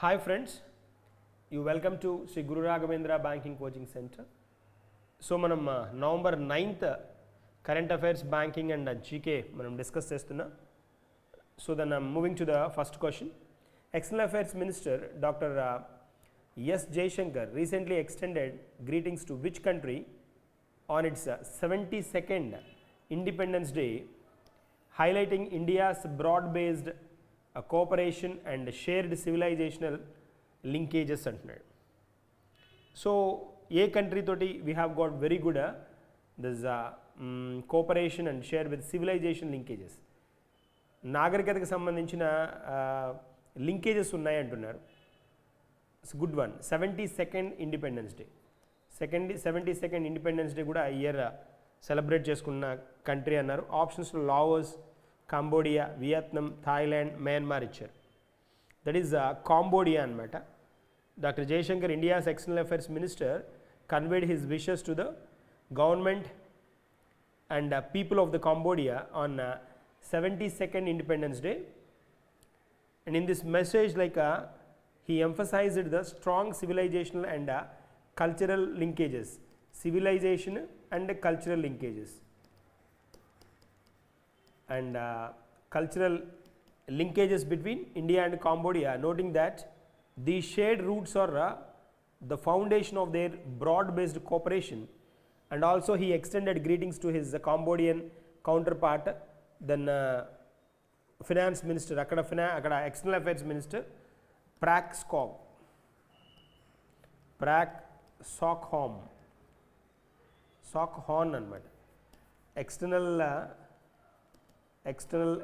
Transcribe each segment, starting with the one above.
Hi friends, you welcome to Sri Guru Raghavendra Banking Coaching Center. So మనం November 9th current affairs banking and GK మనం discuss చేస్తున్నా. So then I'm moving to the first question. External Affairs Minister Dr. S. Jaishankar recently extended greetings to which country on its 72nd Independence Day, highlighting India's broad-based cooperation and shared civilizational linkages అంటున్నాడు. So a country తోటి we have got very good this cooperation and share with civilization linkages, నాగరికతకు సంబంధించిన linkages ఉన్నాయి అంటున్నారు. It's good one. 72nd independence day, 72nd independence day కూడా year celebrate చేసుకున్న country అన్నారు. ఆప్షన్స్లో Laos, Cambodia, Vietnam, Thailand, Myanmar ఇచ్చారు. దట్ ఈస్ కాంబోడియా అనమాట. Doctor Jaishankar, India's external affairs minister, conveyed his wishes to the government and people of the Cambodia on 72nd Independence Day. And in this message, he emphasized the strong civilizational and cultural linkages. Civilization and cultural linkages. And cultural linkages between India and Cambodia, noting that these shared roots are the foundation of their broad-based cooperation. And also he extended greetings to his Cambodian counterpart, then finance minister, akkada external affairs minister Prak Sokhonn anamata, external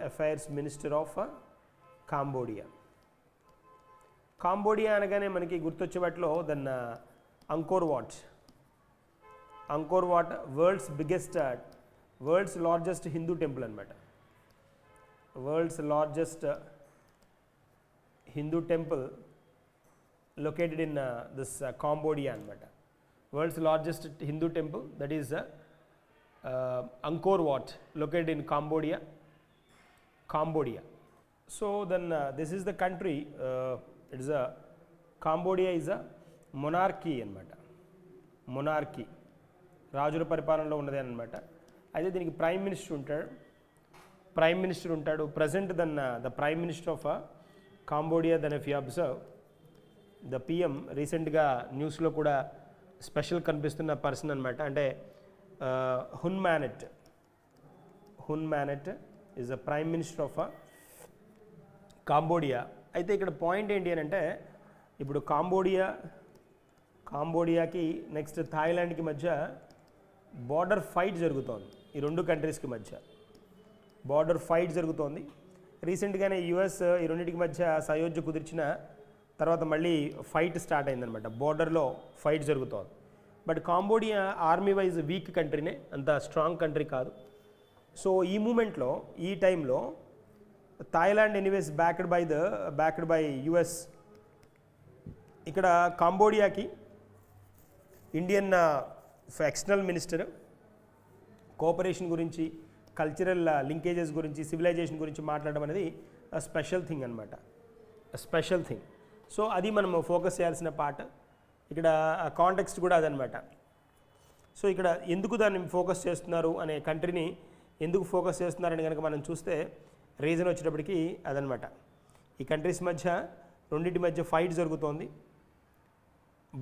affairs minister of Cambodia. Cambodia అనగానే మనకి గుర్తొచ్చే వాటిలో then Angkor Wat world's largest Hindu temple అనమాట. World's largest Hindu temple located in this Cambodia అనమాట. World's largest Hindu temple, that is Angkor Wat, located in Cambodia. So then this is the country. It is Cambodia is a monarchy అనమాట. Monarchy, రాజుల పరిపాలనలో ఉన్నదే అనమాట. అయితే దీనికి prime minister ఉంటాడు. Present the prime minister of Cambodia, then if you observe the PM, రీసెంట్గా న్యూస్లో కూడా స్పెషల్ కనిపిస్తున్న పర్సన్ అనమాట. అంటే Hun Manet is the prime minister of Cambodia. అయితే ఇక్కడ పాయింట్ ఏంటి అని అంటే, ఇప్పుడు కాంబోడియాకి నెక్స్ట్ థాయిలాండ్కి మధ్య బార్డర్ ఫైట్ జరుగుతోంది. ఈ రెండు కంట్రీస్కి మధ్య బార్డర్ ఫైట్ జరుగుతోంది. రీసెంట్గానే యుఎస్ ఈ రెండింటికి మధ్య సయోధ్య కుదిర్చిన తర్వాత మళ్ళీ ఫైట్ స్టార్ట్ అయిందనమాట. బార్డర్లో ఫైట్ జరుగుతోంది. But Cambodia army wise weak కంట్రీనే, అంత స్ట్రాంగ్ కంట్రీ కాదు. సో ఈ మూమెంట్లో, ఈ టైంలో Thailand anyways backed by US. ఇక్కడ కాంబోడియాకి ఇండియన్ ఎక్స్టర్నల్ మినిస్టర్ కోఆపరేషన్ గురించి, కల్చరల్ లింకేజెస్ గురించి, సివిలైజేషన్ గురించి మాట్లాడడం అనేది స్పెషల్ థింగ్ అనమాట. Special thing. సో అది మనం ఫోకస్ చేయాల్సిన పార్ట్. ఇక్కడ కాంటెక్స్ట్ కూడా అదనమాట. సో ఇక్కడ ఎందుకు దాన్ని ఫోకస్ చేస్తున్నారు అనే కంట్రీని ఎందుకు ఫోకస్ చేస్తున్నారని కనుక మనం చూస్తే రీజన్ వచ్చేటప్పటికి అదనమాట. ఈ కంట్రీస్ మధ్య, రెండింటి మధ్య ఫైట్ జరుగుతోంది,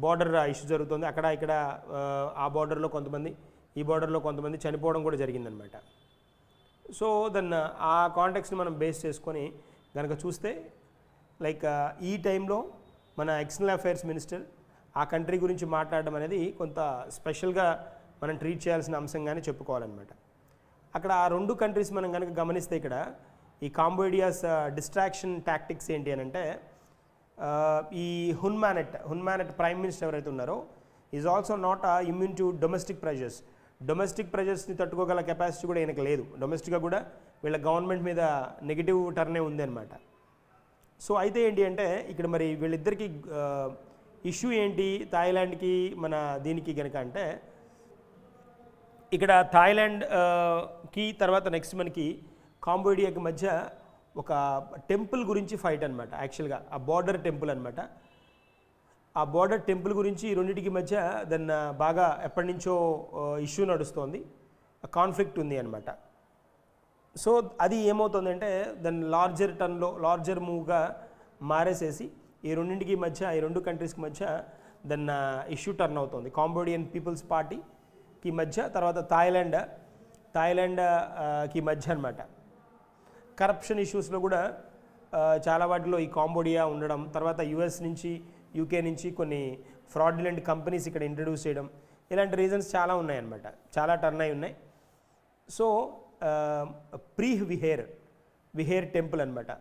బార్డర్ ఇష్యూ జరుగుతుంది. అక్కడ ఇక్కడ ఆ బార్డర్లో కొంతమంది, ఈ బార్డర్లో కొంతమంది చనిపోవడం కూడా జరిగిందనమాట. సో దెన్ ఆ కాంటెక్స్ని మనం బేస్ చేసుకొని కనుక చూస్తే, ఈ టైంలో మన ఎక్స్టర్నల్ అఫైర్స్ మినిస్టర్ ఆ కంట్రీ గురించి మాట్లాడడం అనేది కొంత స్పెషల్గా మనం ట్రీట్ చేయాల్సిన అంశంగానే చెప్పుకోవాలన్నమాట. అక్కడ ఆ రెండు కంట్రీస్ మనం కనుక గమనిస్తే, ఇక్కడ ఈ కాంబోడియాస్ డిస్ట్రాక్షన్ టాక్టిక్స్ ఏంటి అని అంటే, ఈ హున్ మ్యానెట్ ప్రైమ్ మినిస్టర్ ఎవరైతే ఉన్నారో is also not immune to domestic ప్రెజర్స్ని తట్టుకోగల కెపాసిటీ కూడా ఈయనకు లేదు. డొమెస్టిక్గా కూడా వీళ్ళ గవర్నమెంట్ మీద నెగిటివ్ టర్నే ఉంది అనమాట. సో అయితే ఏంటి అంటే, ఇక్కడ మరి వీళ్ళిద్దరికీ ఇష్యూ ఏంటి, థాయిలాండ్కి మన దీనికి కనుక అంటే, ఇక్కడ థాయిలాండ్కి తర్వాత నెక్స్ట్ మనకి కాంబోడియాకి మధ్య ఒక టెంపుల్ గురించి ఫైట్ అనమాట. యాక్చువల్గా ఆ బార్డర్ టెంపుల్ అనమాట. ఆ బార్డర్ టెంపుల్ గురించి ఈ రెండింటికి మధ్య దాన్ని బాగా ఎప్పటి నుంచో ఇష్యూ నడుస్తోంది, కాన్ఫ్లిక్ట్ ఉంది అనమాట. సో అది ఏమవుతుందంటే దాన్ని లార్జర్ మూవ్గా మారేసేసి ఈ రెండింటికి మధ్య, ఈ రెండు కంట్రీస్కి మధ్య దాన్ని ఇష్యూ టర్న్ అవుతుంది. కాంబోడియన్ పీపుల్స్ పార్టీకి మధ్య, తర్వాత థాయిలాండ్కి మధ్య అనమాట. కరప్షన్ ఇష్యూస్లో కూడా చాలా వాటిలో ఈ కాంబోడియా ఉండడం, తర్వాత యుఎస్ నుంచి యూకే నుంచి కొన్ని ఫ్రాడ్యులెంట్ కంపెనీస్ ఇక్కడ ఇంట్రడ్యూస్ చేయడం, ఇలాంటి రీజన్స్ చాలా ఉన్నాయన్నమాట, చాలా టర్న్ అయి ఉన్నాయి. సో విహేర్ టెంపుల్ అనమాట.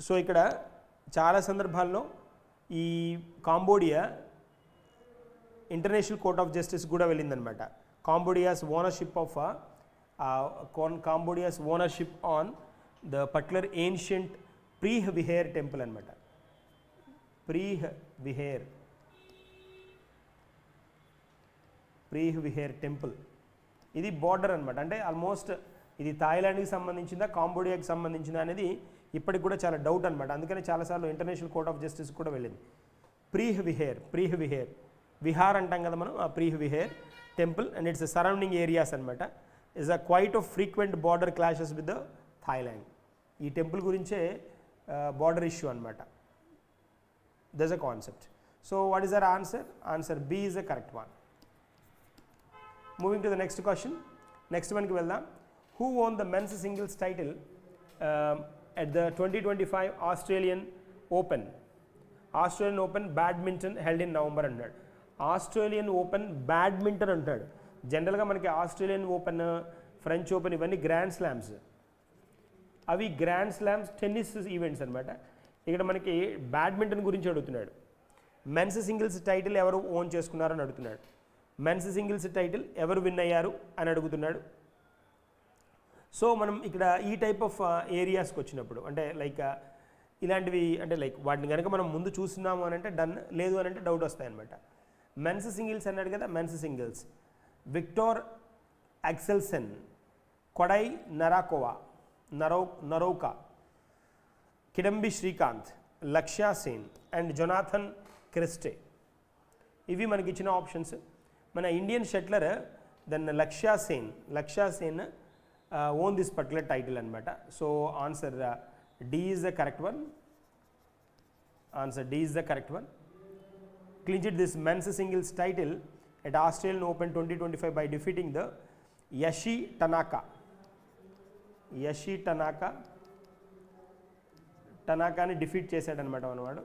సో ఇక్కడ చాలా సందర్భాల్లో ఈ Cambodia international court of justice కూడా వెళ్ళిందనమాట. Cambodia's ownership on the particular ancient Vihear temple అనమాట. విహేర్ టెంపుల్ ఇది బార్డర్ అనమాట. అంటే ఆల్మోస్ట్ ఇది థాయిలాండ్కి సంబంధించిందా కాంబోడియాకి సంబంధించిందా అనేది ఇప్పటికి కూడా చాలా డౌట్ అనమాట. అందుకని చాలాసార్లు ఇంటర్నేషనల్ కోర్ట్ ఆఫ్ జస్టిస్ కూడా వెళ్ళింది. విహార్ అంటాం కదా మనం, ఆ Vihear temple and its surrounding areas అనమాట. Is a quite of frequent border clashes with the Thailand. ఈ టెంపుల్ గురించే బార్డర్ ఇష్యూ అనమాట. That's a concept. So what is our answer? Answer B is the correct one. Moving to the next question. Next వన్కి వెళ్దాం. Who won the men's singles title at the 2025 Australian Open badminton held in November అంటాడు. Australian Open badminton అంటాడు. జనరల్గా మనకి Australian open, French open ఇవన్నీ grand slams. అవి grand slams tennis events అనమాట. ఇక్కడ మనకి బ్యాడ్మింటన్ గురించి అడుగుతున్నాడు. మెన్స్ సింగిల్స్ టైటిల్ ఎవరు ఓన్ చేసుకున్నారని అడుగుతున్నాడు. మెన్స్ సింగిల్స్ టైటిల్ ఎవరు విన్ అయ్యారు అని అడుగుతున్నాడు. సో మనం ఇక్కడ ఈ టైప్ ఆఫ్ ఏరియాస్కి వచ్చినప్పుడు అంటే లైక్ ఇలాంటివి అంటే లైక్ వాటిని కనుక మనం ముందు చూస్తున్నాము అని అంటే డన్, లేదు అని అంటే డౌట్ వస్తాయన్నమాట. మెన్స్ సింగిల్స్ అన్నాడు కదా, men's singles Viktor Axelsen, Kodai Naraoka, Kidambi Srikanth, Lakshya Sen and Jonathan cristae. ఇవి మనకి ఇచ్చిన ఆప్షన్స్. మన ఇండియన్ షట్లర్ దెన్ లక్ష్య Sen own this particular title anamata. So answer D is the correct one. Clinched this men's singles title at Australian Open 2025 by defeating the Yashi Tanaka ni defeat chesadu anamata manavadu.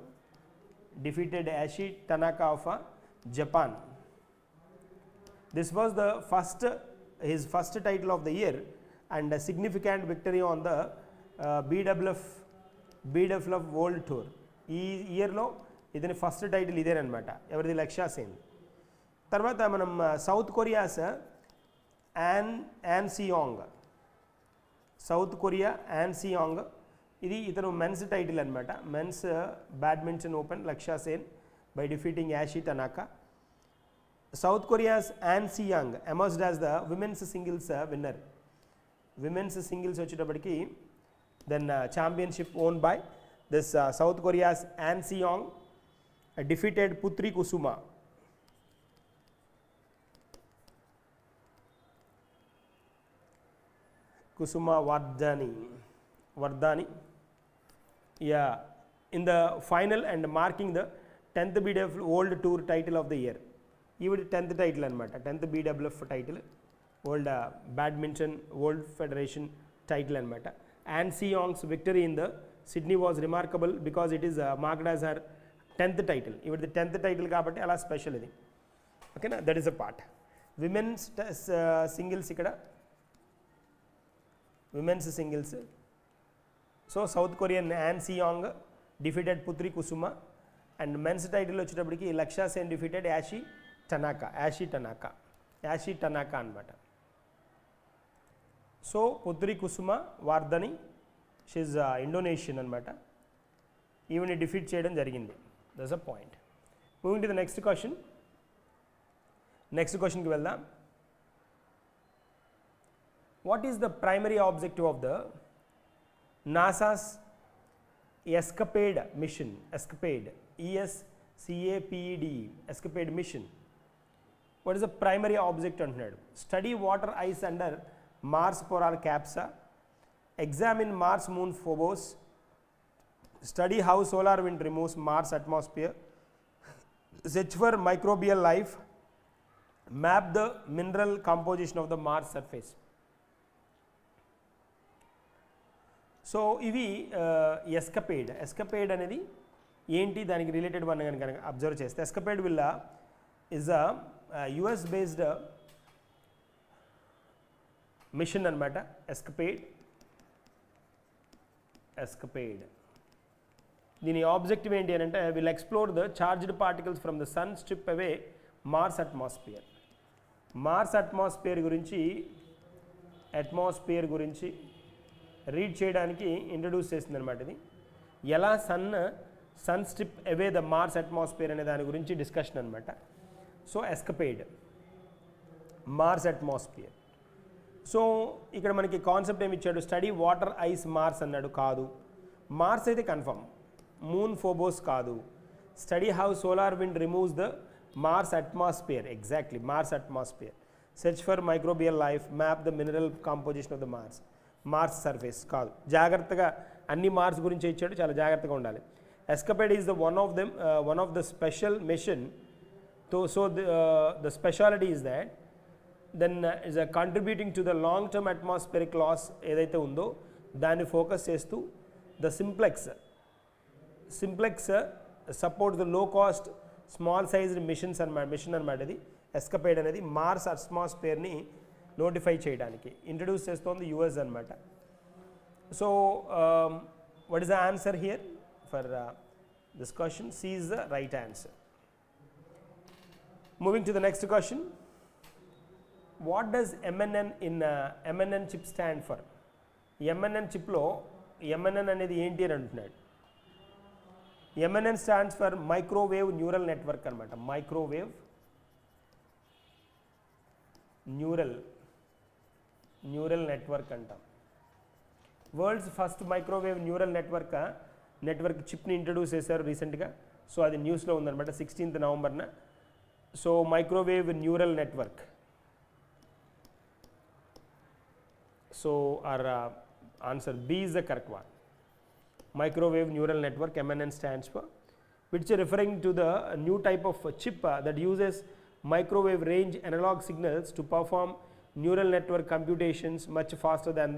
Defeated Yashi Tanaka of Japan. This was his first title of the year and a significant victory on the BWF World Tour. ఈ ఇయర్లో ఇతని first title ఇదేనమాట. ఎవరిది? లక్ష్య సేన్. తర్వాత మనం south Korea's An Seyoung, ఇది ఇతను men's title అనమాట. Men's badminton open Lakshya Sen by defeating Yushi Tanaka. South Korea's An Seyoung emerged as the women's singles winner. Women's singles వచ్చేటప్పటికి then championship won by this South Korea's An Seyoung defeated Putri Kusuma Wardani in the final and marking the 10th BWF World Tour title of the year. ఈవిడ 10th title అనమాట. 10th BWF title, world badminton world federation title అనమాట. An Seyoung's victory in the Sydney was remarkable because it is marked as her 10th title. ఇవిడది 10th title కాబట్టి అలా special ఇది. ఓకేనా, that is a part. Women's singles, ఇక్కడ women's singles. So South Korean An Seyoung defeated Putri Kusuma and men's title వచ్చేటప్పటికి Lakshya Sen defeated Yushi Tanaka అనమాట. So Putri Kusuma Wardani, she's Indonesian అనమాట, even defeat చేయడం జరిగింది. That's a point. Moving to the next question. Next క్వశ్చన్కి వెళ్దాం. What is the primary objective of the NASA's escapade mission, escapade, ESCAPED, escapade mission. What is the primary object అంటున్నాడు? Study water ice under Mars polar caps, examine Mars moon Phobos, study how solar wind removes Mars atmosphere, search for microbial life, map the mineral composition of the Mars surface. So ఇవి escapade. ఎస్కపేడ్ అనేది ఏంటి, దానికి related one కనుక observe చేస్తే, escapade విల్లా is a US based mission అనమాట. Escapade దీని objective ఏంటి అని అంటే, will explore the charged particles from the sun strip away Mars atmosphere. Mars atmosphere గురించి రీడ్ చేయడానికి ఇంట్రడ్యూస్ చేస్తుంది అనమాట. ఇది ఎలా sun strip away the Mars atmosphere అనే దాని గురించి డిస్కషన్ అనమాట. So escapade, Mars atmosphere. So ఇక్కడ మనకి కాన్సెప్ట్ ఏమి ఇచ్చాడు? స్టడీ వాటర్ ఐస్ మార్స్ అన్నాడు, కాదు. మార్స్ అయితే కన్ఫర్మ్, మూన్ ఫోబోస్ కాదు. Study how solar wind removes the Mars atmosphere, exactly Mars atmosphere. Search for microbial life, map the mineral composition of the Mars surface, కాదు. జాగ్రత్తగా అన్ని Mars గురించి ఇచ్చాడు, చాలా జాగ్రత్తగా ఉండాలి. Escapade is the one of the special mission. So the speciality is that then is contributing to the long term atmospheric loss ఏదైతే ఉందో దాన్ని ఫోకస్ చేస్తూ the simplex support the low cost small sized machine అనమాట. ఇది ఎస్కపేడ్ అనేది Mars అట్మాస్ఫియర్ని notify చేయడానికి introduce చేస్తోంది US అనమాట. So what is the answer here for this question? C is the right answer. Moving to the next question. What does MNN chip stand for? MNN chipలో MNN అనేది ఏంటి అని అంటున్నాడు. MNN stands for microwave neural network అనమాట. Microwave neural network అంటాం. World's first microwave neural network చిప్ని introduce చేశారు రీసెంట్గా. సో అది న్యూస్లో ఉందన్నమాట 16th నవంబర్న. So microwave neural network. So our answer B is the correct one. Microwave neural network, MNN stands for, which is referring to the new type of chip that uses microwave range analog signals to perform neural network computations much faster than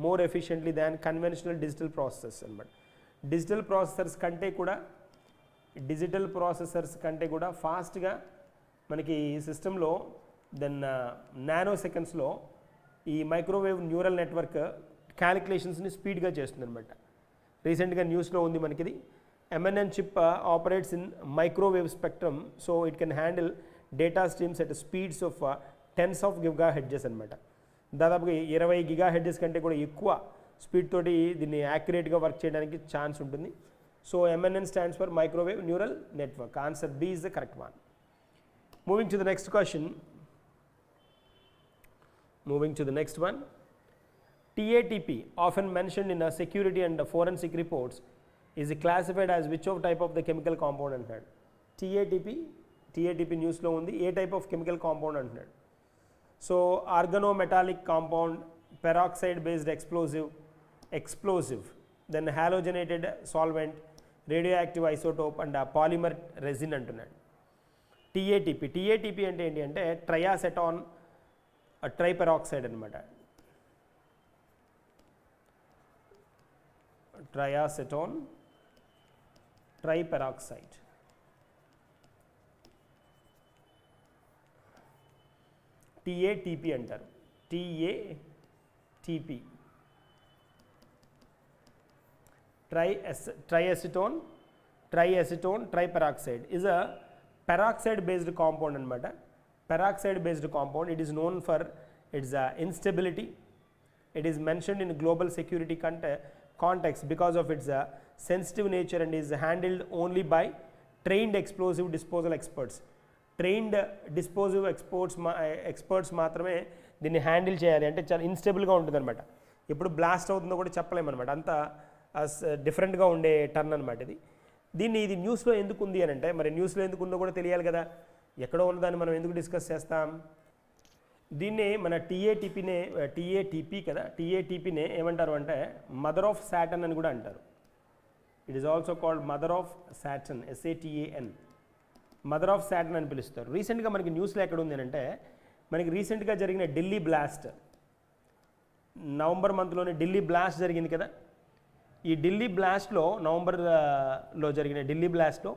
more efficiently than conventional digital processors అన్నమాట. Digital processors కంటే కూడా ఫాస్ట్గా మనకి సిస్టంలో then nano సెకండ్స్లో ఈ microwave neural network క్యాలిక్యులేషన్స్ని స్పీడ్గా చేస్తుంది అనమాట. రీసెంట్గా న్యూస్లో ఉంది మనకిది. MNN chip operates in microwave spectrum, so it can handle data streams at speeds of tens of gigahertz అనమాట. దాదాపుగా 20 GHz కంటే కూడా ఎక్కువ స్పీడ్ తోటి దీన్ని యాక్యురేట్గా వర్క్ చేయడానికి ఛాన్స్ ఉంటుంది. So MNN stands for microwave neural network. Answer B is the correct one. Moving to the next question. TATP, often mentioned in security and forensic reports, is classified as which of type of the chemical compound అంటున్నాడు. TATP న్యూస్లో ఉంది. A type of chemical compound అంటున్నాడు. So organometallic compound, peroxide based explosive, then halogenated solvent, radioactive isotope and polymer resin అంటున్నాడు. TATP అంటే ఏంటి అంటే ట్రయాసెటాన్ ట్రైపెరాక్సైడ్ అనమాట. ట్రయాసెటాన్ ట్రైపెరాక్సైడ్. TATP అంటారు. TATP triacetone triperoxide is a peroxide based compound అనమాట. Peroxide based compound, it is known for its instability. It is mentioned in global security context because of its sensitive nature and is handled only by trained explosive disposal experts. Trained disposal experts మాత్రమే దీన్ని handle చేయాలి. అంటే చాలా ఇన్స్టేబుల్గా ఉంటుంది అనమాట. ఎప్పుడు blast అవుతుందో కూడా చెప్పలేమన్నమాట, అంత డిఫరెంట్గా ఉండే టర్న్ అనమాట ఇది. ఇది న్యూస్లో ఎందుకు ఉంది అని అంటే, మరి న్యూస్లో ఎందుకు ఉందో కూడా తెలియాలి కదా, ఎక్కడో ఉన్నదాన్ని మనం ఎందుకు డిస్కస్ చేస్తాం. దీన్నే మన టీఏటీపీ కదా, టీఏటీపీనే ఏమంటారు అంటే మదర్ ఆఫ్ సాటర్న్ అని కూడా అంటారు. It is also called mother of Saturn, SATAN, mother of Saturn అని పిలుస్తారు. రీసెంట్గా మనకి న్యూస్లో ఎక్కడ ఉంది అంటే, మనకి రీసెంట్గా జరిగిన ఢిల్లీ బ్లాస్ట్, నవంబర్ మంత్లోనే ఢిల్లీ బ్లాస్ట్ జరిగింది కదా. ఈ ఢిల్లీ బ్లాస్ట్లో నవంబర్లో జరిగిన ఢిల్లీ బ్లాస్ట్లో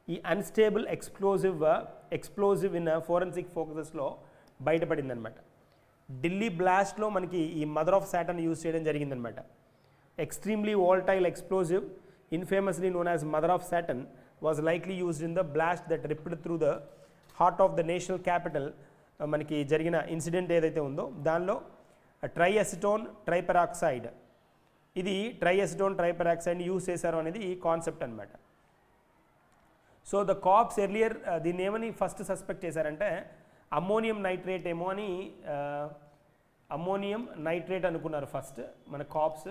ఈ అన్స్టేబుల్ ఎక్స్ప్లోజివ్ ఇన్ ఫోరెన్సిక్ ఫోకసెస్లో బయటపడిందనమాట. ఢిల్లీ బ్లాస్ట్లో మనకి ఈ మదర్ ఆఫ్ సాటర్న్ యూజ్ చేయడం జరిగిందనమాట. Extremely volatile explosive infamously known as mother of Satan was likely used in the blast that ripped through the heart of the national capital. మనకి జరిగిన incident ఏదైతే ఉందో దానిలో ట్రైఎసిటోన్ ట్రైపెరాక్సైడ్, ఇది ట్రైఎసిటోన్ ట్రైపెరాక్సైడ్ని యూజ్ చేశారు అనేది ఈ కాన్సెప్ట్ అనమాట. సో ద కాప్స్ ఎర్లియర్ దీన్ని ఏమని ఫస్ట్ సస్పెక్ట్ చేశారంటే అమ్మోనియం నైట్రేట్ ఏమో అని, అమ్మోనియం నైట్రేట్ అనుకున్నారు ఫస్ట్ మన కాప్స్,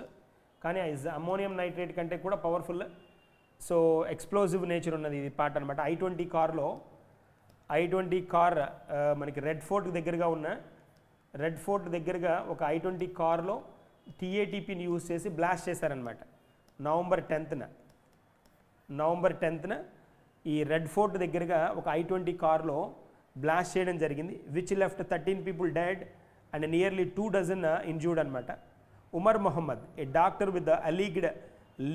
కానీ అమ్మోనియం నైట్రేట్ కంటే కూడా పవర్ఫుల్, సో ఎక్స్ప్లోజివ్ నేచర్ ఉన్నది ఇది పార్ట్ అనమాట. I-20 కార్ మనకి రెడ్ ఫోర్ట్ దగ్గరగా ఒక I-20 కార్లో TATPని యూజ్ చేసి బ్లాస్ట్ చేశారనమాట. నవంబర్ 10న ఈ రెడ్ ఫోర్ట్ దగ్గరగా ఒక I-20 కార్లో బ్లాస్ట్ చేయడం జరిగింది, which left 13 people dead and nearly 2 dozen injured అనమాట. Umar Mohammad, a doctor with the alleged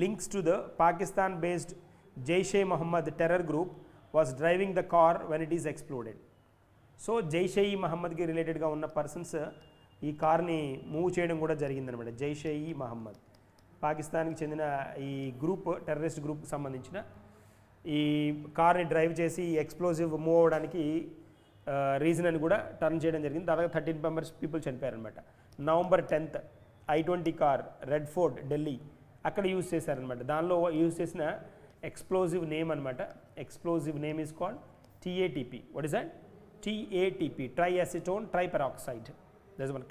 links to the Pakistan based Jaishe Mohammed terror group was driving the car when it is exploded. So Jaishe ఈ మహమ్మద్కి రిలేటెడ్గా ఉన్న పర్సన్స్ ఈ కార్ని మూవ్ చేయడం కూడా జరిగిందనమాట. జైషే ఈ మహమ్మద్ పాకిస్తాన్కి చెందిన ఈ గ్రూప్, టెర్రరిస్ట్ గ్రూప్కి సంబంధించిన ఈ కార్ని డ్రైవ్ చేసి ఎక్స్ప్లోజివ్ మూవ్ అవ్వడానికి రీజన్ అని కూడా టర్న్ చేయడం జరిగింది. దాదాపు 13 people చనిపోయారనమాట. November 10th I-20 car Red Fort Delhi అక్కడ యూజ్ చేశారనమాట. దానిలో యూజ్ చేసిన ఎక్స్ప్లోజివ్ నేమ్ అనమాట, explosive name is called TATP. What is that? TATP, triacetone triperoxide. That's one.